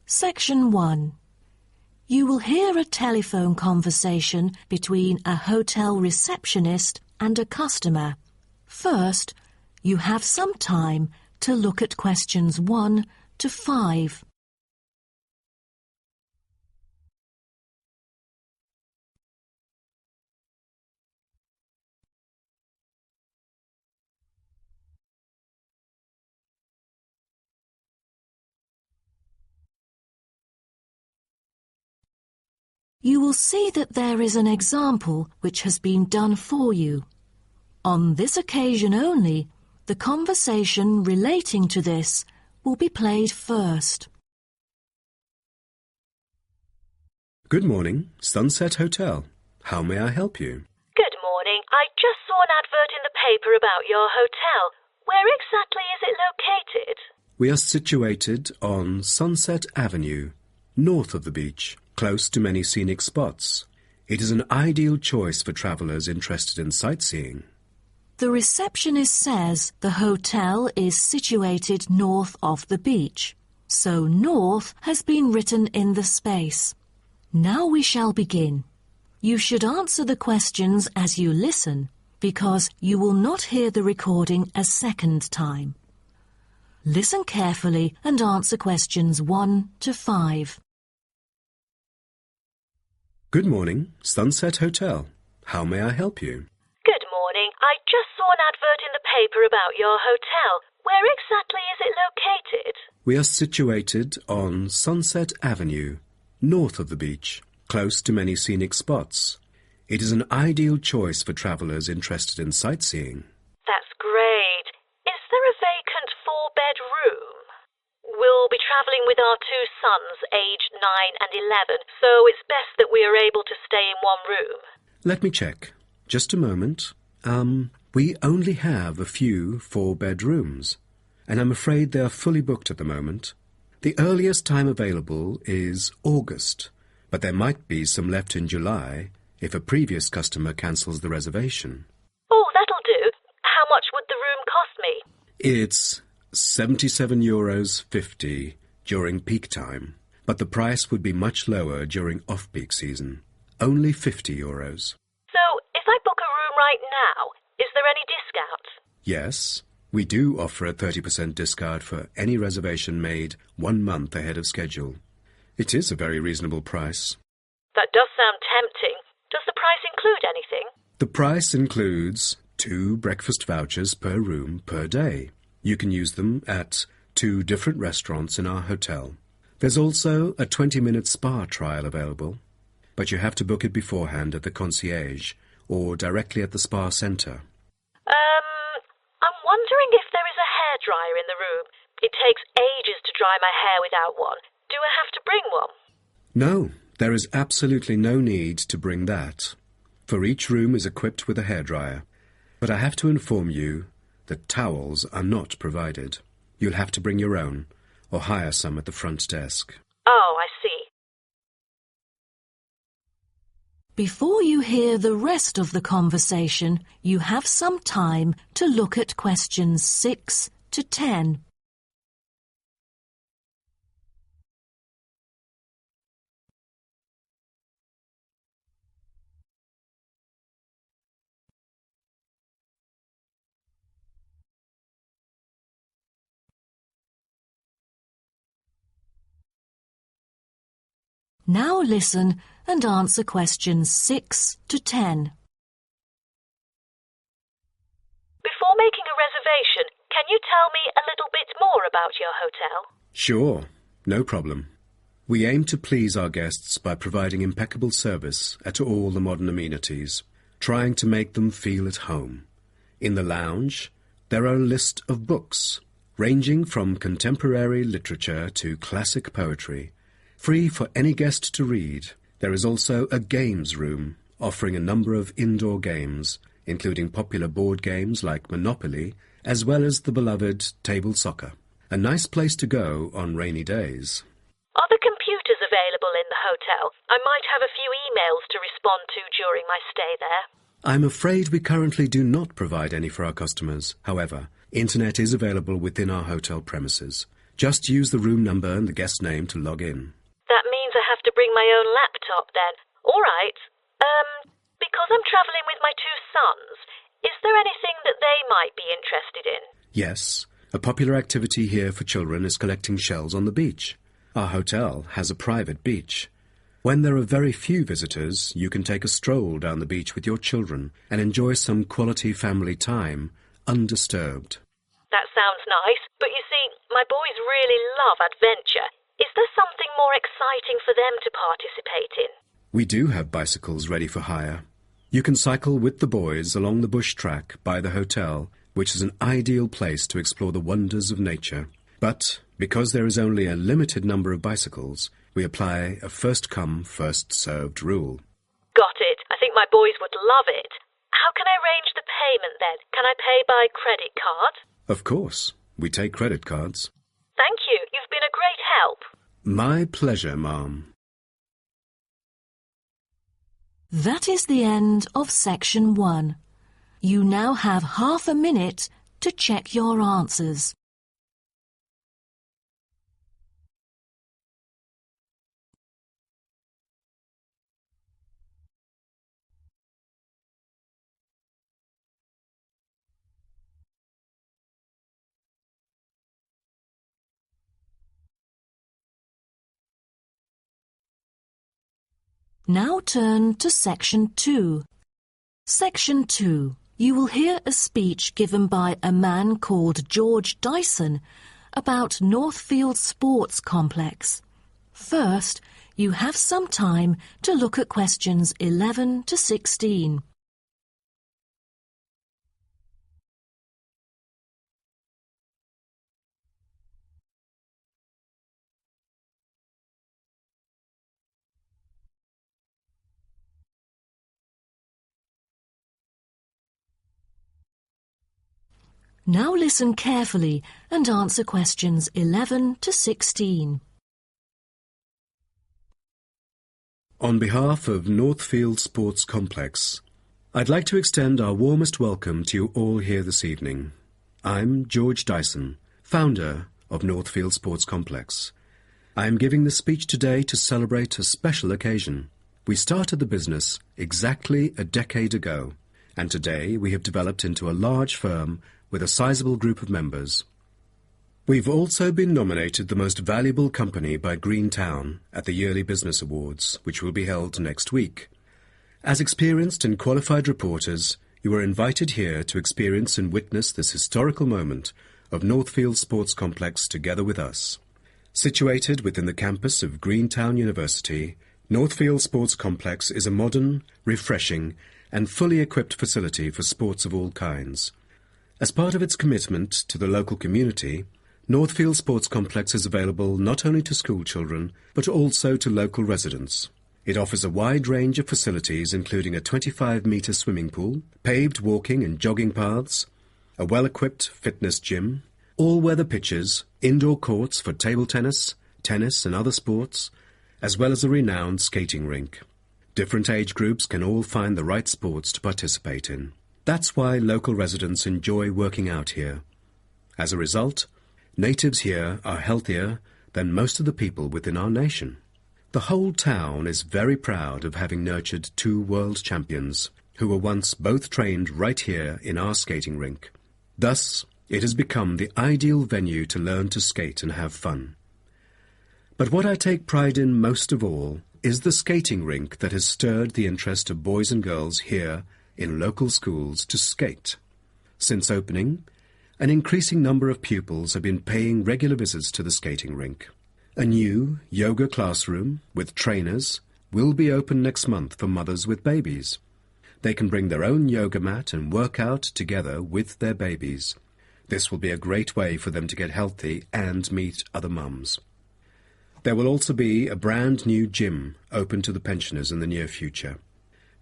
Section 1. You will hear a telephone conversation between a hotel receptionist and a customer. First, you have some time to look at questions 1 to 5. You will see that there is an example which has been done for you. On this occasion only, the conversation relating to this will be played first. Good morning, Sunset Hotel. How may I help you? Good morning. I just saw an advert in the paper about your hotel. Where exactly is it located? We are situated on Sunset Avenue, north of the beach, close to many scenic spots. It is an ideal choice for travellers interested in sightseeing. The receptionist says the hotel is situated north of the beach, so north has been written in the space. Now we shall begin. You should answer the questions as you listen, because you will not hear the recording a second time. Listen carefully and answer questions 1 to 5. Good morning, Sunset Hotel. How may I help you? Good morning. I just saw an advert in the paper about your hotel. Where exactly is it located? We are situated on Sunset Avenue, north of the beach, close to many scenic spots. It is an ideal choice for travellers interested in sightseeing. That's great. Is there a vacant 4-bed room? We'll be travelling with our 2 sons, aged 9 and 11, so it's best that we are able to stay in one room. Let me check. Just a moment. We only have a few 4-bed rooms, and I'm afraid they are fully booked at the moment. The earliest time available is August, but there might be some left in July if a previous customer cancels the reservation. Oh, that'll do. How much would the room cost me? It's €77.50 during peak time, but the price would be much lower during off-peak season. Only €50. So, if I book a room right now, is there any discount? Yes, we do offer a 30% discount for any reservation made 1 month ahead of schedule. It is a very reasonable price. That does sound tempting. Does the price include anything? The price includes 2 breakfast vouchers per room per day. You can use them at 2 different restaurants in our hotel. There's also a 20-minute spa trial available, but you have to book it beforehand at the concierge or directly at the spa centre. I'm wondering if there is a hairdryer in the room. It takes ages to dry my hair without one. Do I have to bring one? No, there is absolutely no need to bring that, for each room is equipped with a hairdryer. But I have to inform you that towels are not provided. You'll have to bring your own, or hire some at the front desk. Oh, I see. Before you hear the rest of the conversation, you have some time to look at questions 6 to 10. Now listen and answer questions 6 to 10. Before making a reservation, can you tell me a little bit more about your hotel? Sure, no problem. We aim to please our guests by providing impeccable service at all the modern amenities, trying to make them feel at home. In the lounge, there are a list of books, ranging from contemporary literature to classic poetry, free for any guest to read. There is also a games room, offering a number of indoor games, including popular board games like Monopoly, as well as the beloved table soccer. A nice place to go on rainy days. Are the computers available in the hotel? I might have a few emails to respond to during my stay there. I'm afraid we currently do not provide any for our customers. However, internet is available within our hotel premises. Just use the room number and the guest name to log in. That means I have to bring my own laptop then. All right. Because I'm travelling with my two sons, is there anything that they might be interested in? Yes. A popular activity here for children is collecting shells on the beach. Our hotel has a private beach. When there are very few visitors, you can take a stroll down the beach with your children and enjoy some quality family time, undisturbed. That sounds nice, but you see, my boys really love adventure. Is there something more exciting for them to participate in? We do have bicycles ready for hire. You can cycle with the boys along the bush track by the hotel, which is an ideal place to explore the wonders of nature. But because there is only a limited number of bicycles, we apply a first-come, first-served rule. Got it. I think my boys would love it. How can I arrange the payment then? Can I pay by credit card? Of course. We take credit cards. Thank you. You've been a great help. My pleasure, ma'am. That is the end of section 1. You now have half a minute to check your answers. Now turn to section 2. Section 2. You will hear a speech given by a man called George Dyson about Northfield Sports Complex. First, you have some time to look at questions 11 to 16. Now listen carefully and answer questions 11 to 16. On behalf of Northfield Sports Complex, I'd like to extend our warmest welcome to you all here this evening. I'm George Dyson, founder of Northfield Sports Complex. I am giving this speech today to celebrate a special occasion. We started the business exactly a decade ago, and today we have developed into a large firm with a sizable group of members. We've also been nominated the most valuable company by Greentown at the Yearly Business Awards, which will be held next week. As experienced and qualified reporters, you are invited here to experience and witness this historical moment of Northfield Sports Complex together with us. Situated within the campus of Greentown University, Northfield Sports Complex is a modern, refreshing, and fully equipped facility for sports of all kinds. As part of its commitment to the local community, Northfield Sports Complex is available not only to school children, but also to local residents. It offers a wide range of facilities including a 25-metre swimming pool, paved walking and jogging paths, a well-equipped fitness gym, all-weather pitches, indoor courts for table tennis, tennis and other sports, as well as a renowned skating rink. Different age groups can all find the right sports to participate in. That's why local residents enjoy working out here. As a result, natives here are healthier than most of the people within our nation. The whole town is very proud of having nurtured 2 world champions who were once both trained right here in our skating rink. Thus, it has become the ideal venue to learn to skate and have fun. But what I take pride in most of all is the skating rink that has stirred the interest of boys and girls here in local schools to skate. Since opening, an increasing number of pupils have been paying regular visits to the skating rink. A new yoga classroom with trainers will be open next month for mothers with babies. They can bring their own yoga mat and work out together with their babies. This will be a great way for them to get healthy and meet other mums. There will also be a brand new gym open to the pensioners in the near future.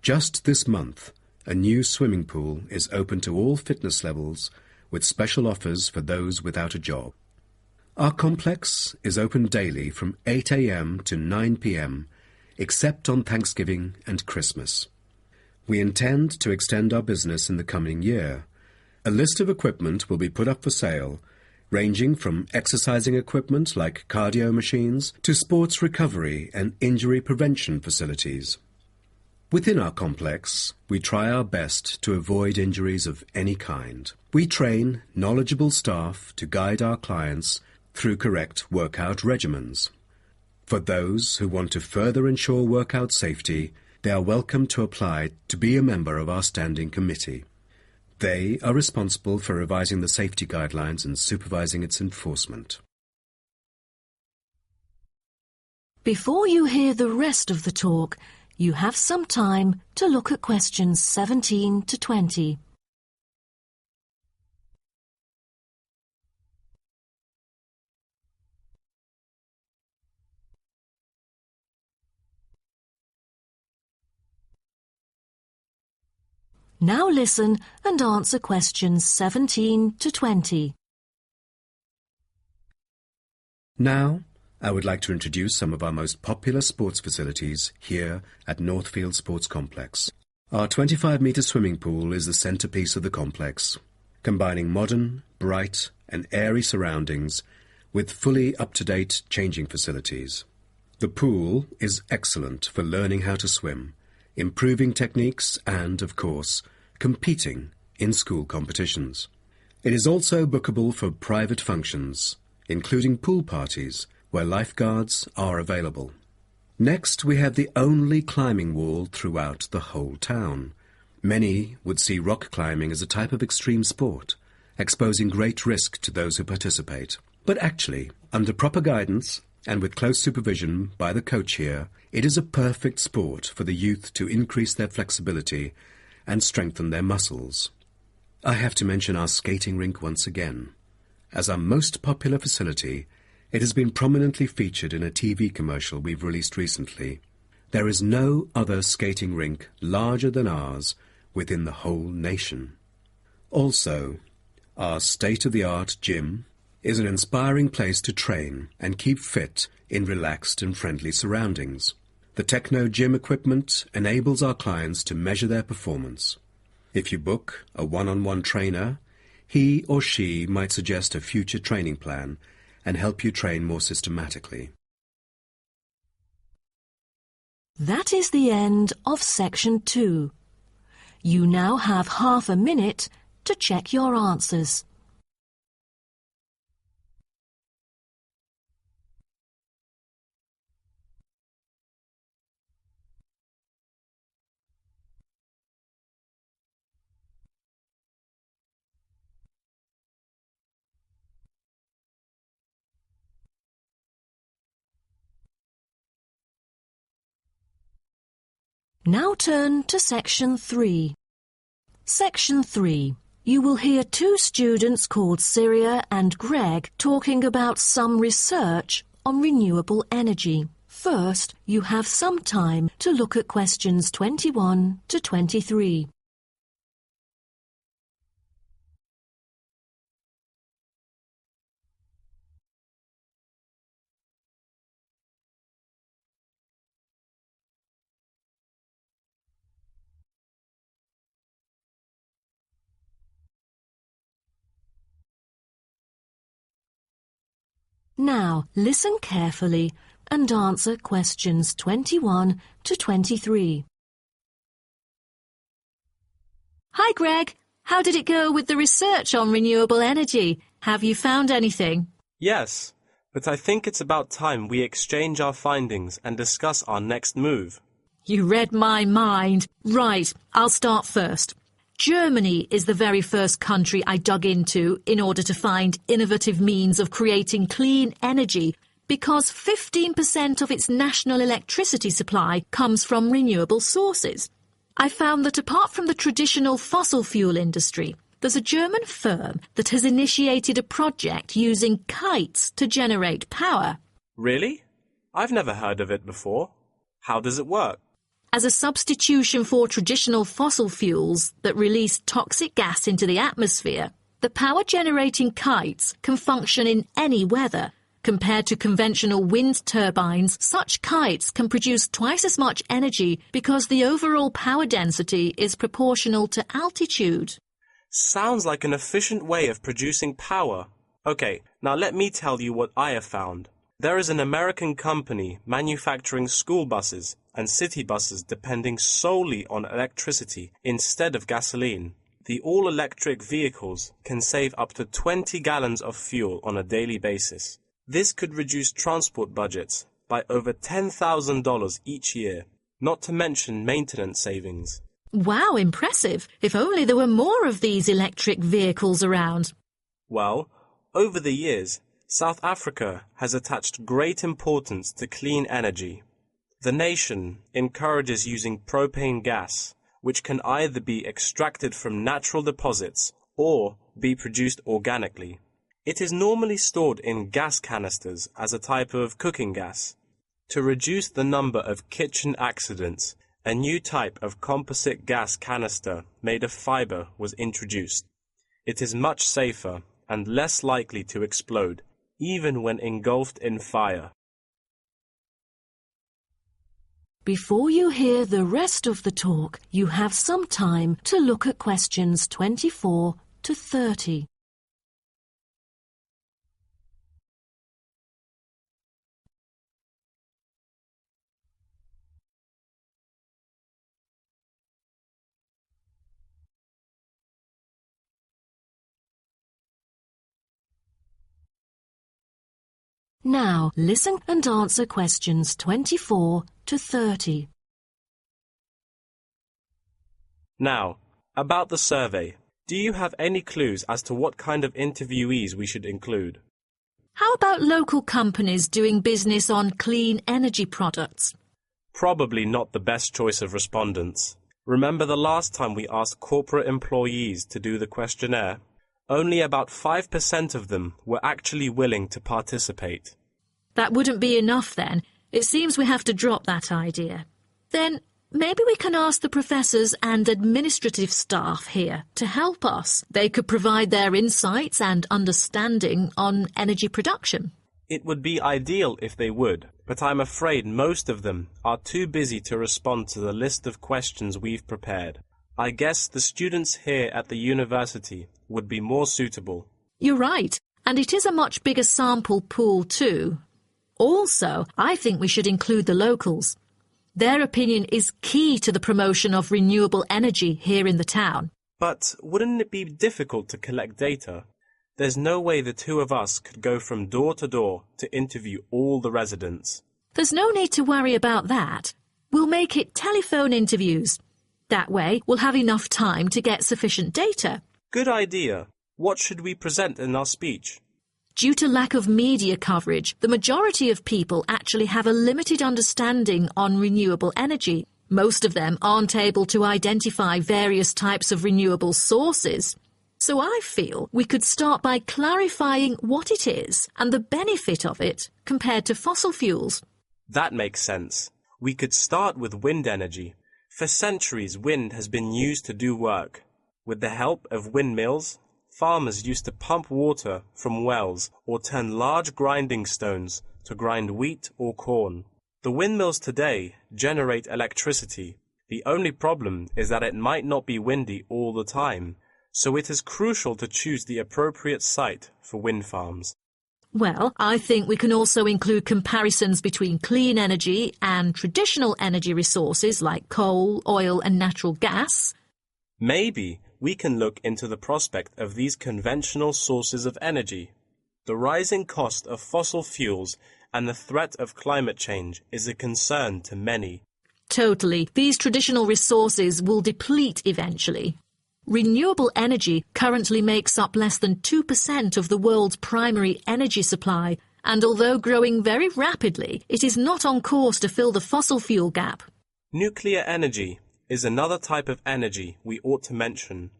Just this month, a new swimming pool is open to all fitness levels with special offers for those without a job. Our complex is open daily from 8 a.m. to 9 p.m, except on Thanksgiving and Christmas. We intend to extend our business in the coming year. A list of equipment will be put up for sale, ranging from exercising equipment like cardio machines to sports recovery and injury prevention facilities. Within our complex, we try our best to avoid injuries of any kind. We train knowledgeable staff to guide our clients through correct workout regimens. For those who want to further ensure workout safety, they are welcome to apply to be a member of our standing committee. They are responsible for revising the safety guidelines and supervising its enforcement. Before you hear the rest of the talk, you have some time to look at questions 17 to 20. Now listen and answer questions 17 to 20. Now, I would like to introduce some of our most popular sports facilities here at Northfield Sports Complex. Our 25-metre swimming pool is the centrepiece of the complex, combining modern, bright and airy surroundings with fully up-to-date changing facilities. The pool is excellent for learning how to swim, improving techniques and, of course, competing in school competitions. It is also bookable for private functions, including pool parties, where lifeguards are available. Next, we have the only climbing wall throughout the whole town. Many would see rock climbing as a type of extreme sport, exposing great risk to those who participate. But actually, under proper guidance and with close supervision by the coach here, it is a perfect sport for the youth to increase their flexibility and strengthen their muscles. I have to mention our skating rink once again. As our most popular facility, it has been prominently featured in a TV commercial we've released recently. There is no other skating rink larger than ours within the whole nation. Also, our state-of-the-art gym is an inspiring place to train and keep fit in relaxed and friendly surroundings. The Techno gym equipment enables our clients to measure their performance. If you book a one-on-one trainer, he or she might suggest a future training plan and help you train more systematically. That is the end of section 2. You now have half a minute to check your answers. Now turn to section 3. Section 3. You will hear two students called Syria and Greg talking about some research on renewable energy. First, you have some time to look at questions 21 to 23. Now, listen carefully and answer questions 21 to 23. Hi, Greg. How did it go with the research on renewable energy? Have you found anything? Yes, but I think it's about time we exchange our findings and discuss our next move. You read my mind. Right, I'll start first. Germany is the very first country I dug into in order to find innovative means of creating clean energy because 15% of its national electricity supply comes from renewable sources. I found that apart from the traditional fossil fuel industry, there's a German firm that has initiated a project using kites to generate power. Really? I've never heard of it before. How does it work? As a substitution for traditional fossil fuels that release toxic gas into the atmosphere, The power-generating kites can function in any weather. Compared to conventional wind turbines, such kites can produce twice as much energy because the overall power density is proportional to altitude. Sounds like an efficient way of producing power. Okay, now let me tell you what I have found. There is an American company manufacturing school buses and city buses depending solely on electricity instead of gasoline. The all-electric vehicles can save up to 20 gallons of fuel on a daily basis. This could reduce transport budgets by over $10,000 each year, not to mention maintenance savings. Wow, impressive. If only there were more of these electric vehicles around. Well, over the years, South Africa has attached great importance to clean energy. The nation encourages using propane gas, which can either be extracted from natural deposits or be produced organically. It is normally stored in gas canisters as a type of cooking gas. To reduce the number of kitchen accidents, a new type of composite gas canister made of fiber was introduced. It is much safer and less likely to explode, even when engulfed in fire. Before you hear the rest of the talk, you have some time to look at questions 24 to 30. Now, listen and answer questions 24 to 30. Now, about the survey, do you have any clues as to what kind of interviewees we should include? How about local companies doing business on clean energy products? Probably not the best choice of respondents. Remember the last time we asked corporate employees to do the questionnaire? Only about 5% of them were actually willing to participate. That wouldn't be enough then. It seems we have to drop that idea. Then maybe we can ask the professors and administrative staff here to help us. They could provide their insights and understanding on energy production. It would be ideal if they would, but I'm afraid most of them are too busy to respond to the list of questions we've prepared. I guess the students here at the university would be more suitable. You're right, and it is a much bigger sample pool too. Also, I think we should include the locals. Their opinion is key to the promotion of renewable energy here in the town. But wouldn't it be difficult to collect data? There's no way the two of us could go from door to door to interview all the residents. There's no need to worry about that. We'll make it telephone interviews. That way, we'll have enough time to get sufficient data. Good idea. What should we present in our speech? Due to lack of media coverage, the majority of people actually have a limited understanding on renewable energy. Most of them aren't able to identify various types of renewable sources. So I feel we could start by clarifying what it is and the benefit of it compared to fossil fuels. That makes sense. We could start with wind energy. For centuries, wind has been used to do work. With the help of windmills, farmers used to pump water from wells or turn large grinding stones to grind wheat or corn. The windmills today generate electricity. The only problem is that it might not be windy all the time, so it is crucial to choose the appropriate site for wind farms. Well, I think we can also include comparisons between clean energy and traditional energy resources like coal, oil and natural gas. Maybe we can look into the prospect of these conventional sources of energy. The rising cost of fossil fuels and the threat of climate change is a concern to many. Totally. These traditional resources will deplete eventually. Renewable energy currently makes up less than 2% of the world's primary energy supply, and although growing very rapidly, it is not on course to fill the fossil fuel gap. Nuclear energy is another type of energy we ought to mention.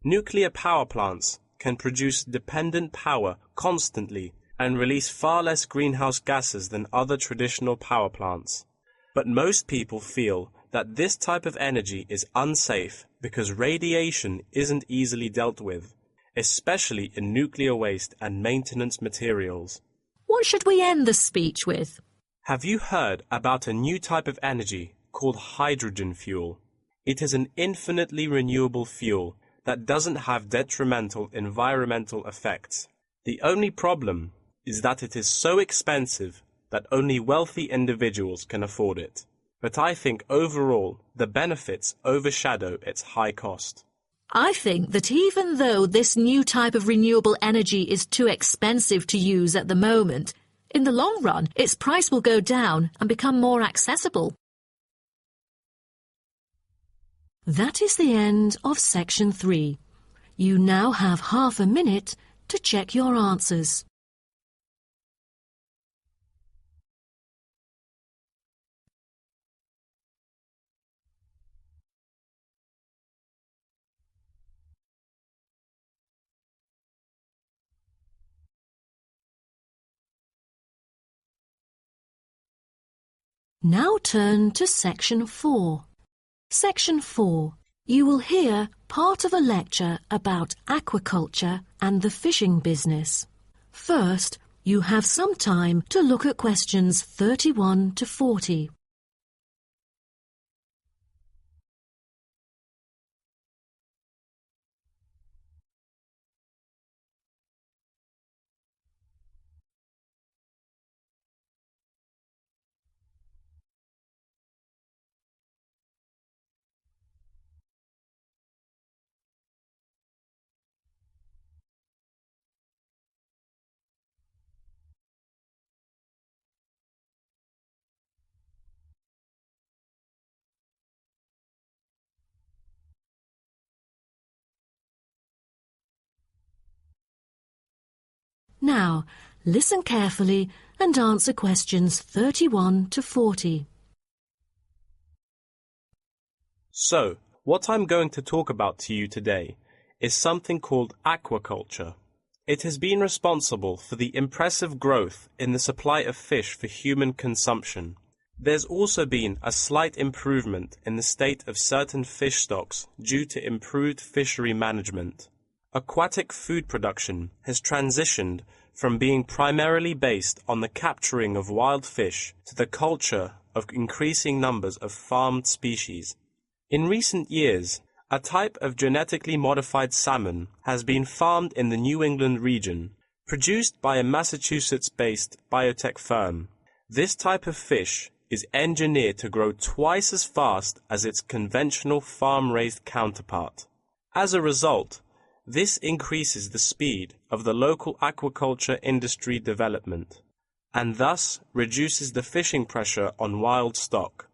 Nuclear power plants can produce dependent power constantly and release far less greenhouse gases than other traditional power plants. But most people feel that this type of energy is unsafe because radiation isn't easily dealt with. especially in nuclear waste and maintenance materials. What should we end the speech with? Have you heard about a new type of energy called hydrogen fuel? It is an infinitely renewable fuel that doesn't have detrimental environmental effects. The only problem is that it is so expensive that only wealthy individuals can afford it. But I think overall the benefits overshadow its high cost. I think that even though this new type of renewable energy is too expensive to use at the moment, in the long run its price will go down and become more accessible. That is the end of section 3. You now have half a minute to check your answers. Now turn to section 4. Section 4. You will hear part of a lecture about aquaculture and the fishing business. First, you have some time to look at questions 31 to 40. Now, listen carefully and answer questions 31 to 40. So, what I'm going to talk about to you today is something called aquaculture. It has been responsible for the impressive growth in the supply of fish for human consumption. There's also been a slight improvement in the state of certain fish stocks due to improved fishery management. Aquatic food production has transitioned from being primarily based on the capturing of wild fish to the culture of increasing numbers of farmed species. In recent years, a type of genetically modified salmon has been farmed in the New England region, produced by a Massachusetts-based biotech firm. This type of fish is engineered to grow twice as fast as its conventional farm-raised counterpart. As a result, this increases the speed of the local aquaculture industry development, and thus reduces the fishing pressure on wild stock.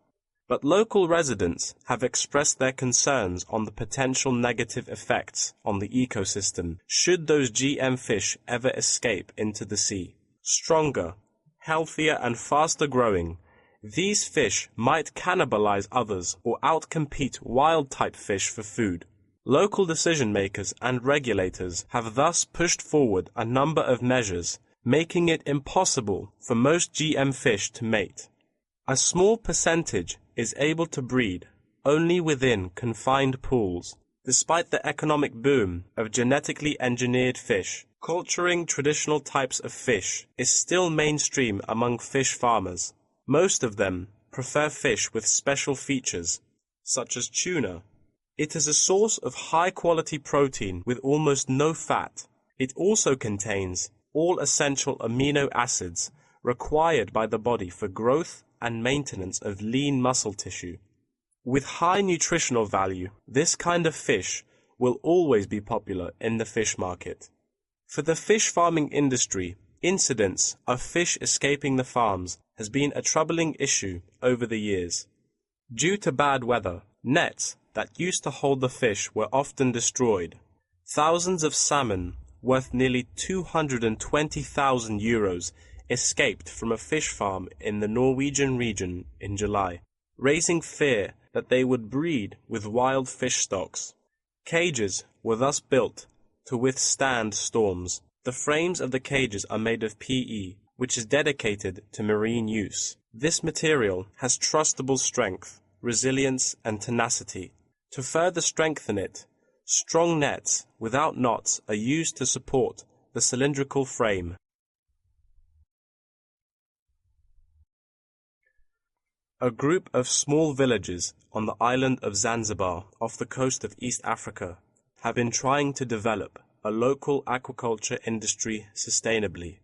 But local residents have expressed their concerns on the potential negative effects on the ecosystem should those GM fish ever escape into the sea. Stronger, healthier and faster growing, these fish might cannibalize others or outcompete wild-type fish for food. Local decision-makers and regulators have thus pushed forward a number of measures, making it impossible for most GM fish to mate. A small percentage is able to breed only within confined pools. Despite the economic boom of genetically engineered fish, culturing traditional types of fish is still mainstream among fish farmers. Most of them prefer fish with special features, such as tuna. It is a source of high-quality protein with almost no fat. It also contains all essential amino acids required by the body for growth and maintenance of lean muscle tissue. With high nutritional value, this kind of fish will always be popular in the fish market. For the fish farming industry, incidents of fish escaping the farms has been a troubling issue over the years. Due to bad weather, nets that used to hold the fish were often destroyed. Thousands of salmon, worth nearly 220,000 euros, escaped from a fish farm in the Norwegian region in July, raising fear that they would breed with wild fish stocks. Cages were thus built to withstand storms. The frames of the cages are made of PE, which is dedicated to marine use. This material has trustable strength, resilience, and tenacity. To further strengthen it, Strong nets without knots are used to support the cylindrical frame. A group of small villages on the island of Zanzibar off the coast of East Africa have been trying to develop a local aquaculture industry sustainably.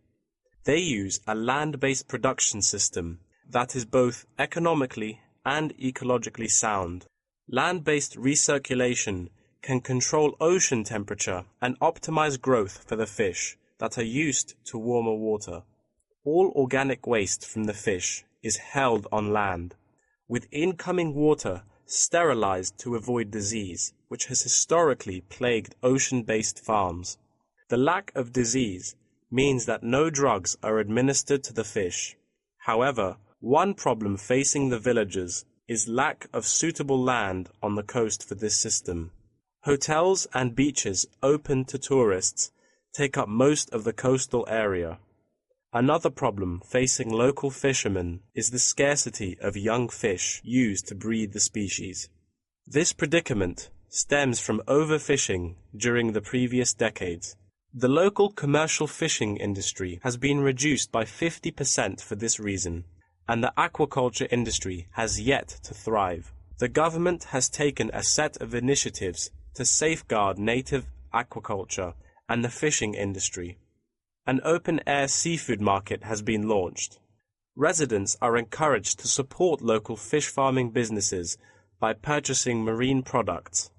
They use a land-based production system that is both economically and ecologically sound. Land-based recirculation can control ocean temperature and optimize growth for the fish that are used to warmer water. All organic waste from the fish is held on land, with incoming water sterilized to avoid disease, which has historically plagued ocean-based farms. The lack of disease means that no drugs are administered to the fish. However, one problem facing the villagers is lack of suitable land on the coast for this system. Hotels and beaches open to tourists take up most of the coastal area. Another problem facing local fishermen is the scarcity of young fish used to breed the species. This predicament stems from overfishing during the previous decades. The local commercial fishing industry has been reduced by 50% for this reason, and the aquaculture industry has yet to thrive. The government has taken a set of initiatives to safeguard native aquaculture and the fishing industry. An open-air seafood market has been launched. Residents are encouraged to support local fish farming businesses by purchasing marine products.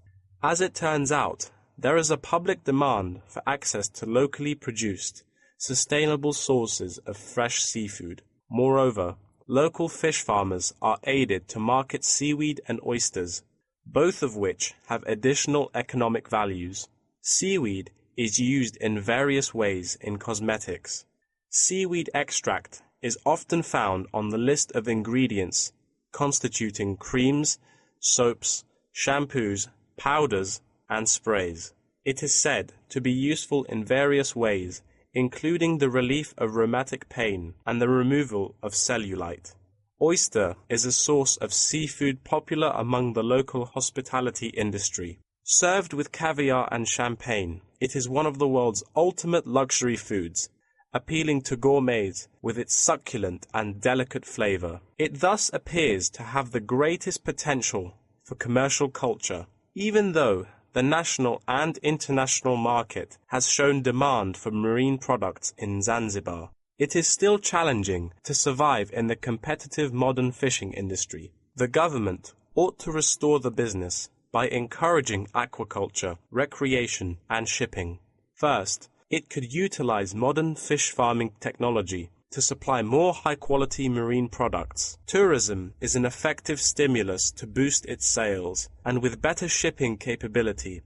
As it turns out, there is a public demand for access to locally produced, sustainable sources of fresh seafood. Moreover, local fish farmers are aided to market seaweed and oysters, both of which have additional economic values. Seaweed is used in various ways in cosmetics. Seaweed extract is often found on the list of ingredients constituting creams, soaps, shampoos, powders, and sprays. It is said to be useful in various ways, including the relief of rheumatic pain and the removal of cellulite. Oyster is a source of seafood popular among the local hospitality industry. Served with caviar and champagne, it is one of the world's ultimate luxury foods, appealing to gourmets with its succulent and delicate flavor. It thus appears to have the greatest potential for commercial culture, even though the national and international market has shown demand for marine products in Zanzibar. It is still challenging to survive in the competitive modern fishing industry. The government ought to restore the business by encouraging aquaculture, recreation, and shipping. First, it could utilize modern fish farming technology to supply more high-quality marine products. Tourism is an effective stimulus to boost its sales, and with better shipping capability,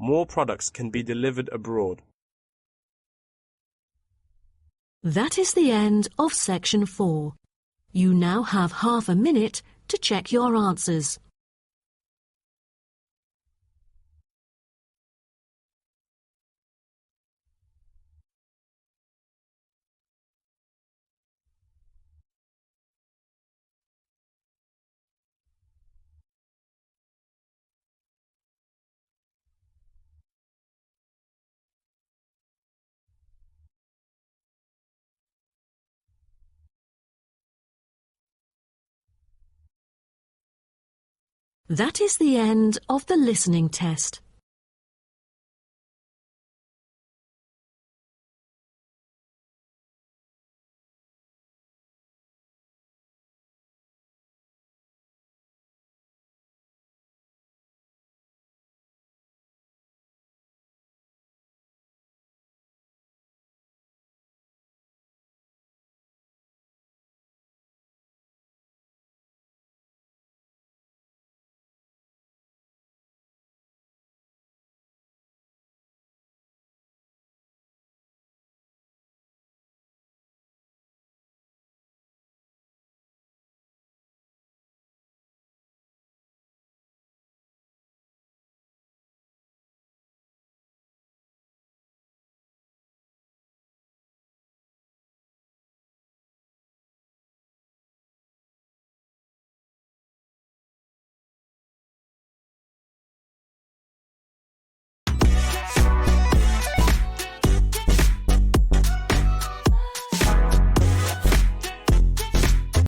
more products can be delivered abroad. That is the end of section 4. You now have half a minute to check your answers. That is the end of the listening test.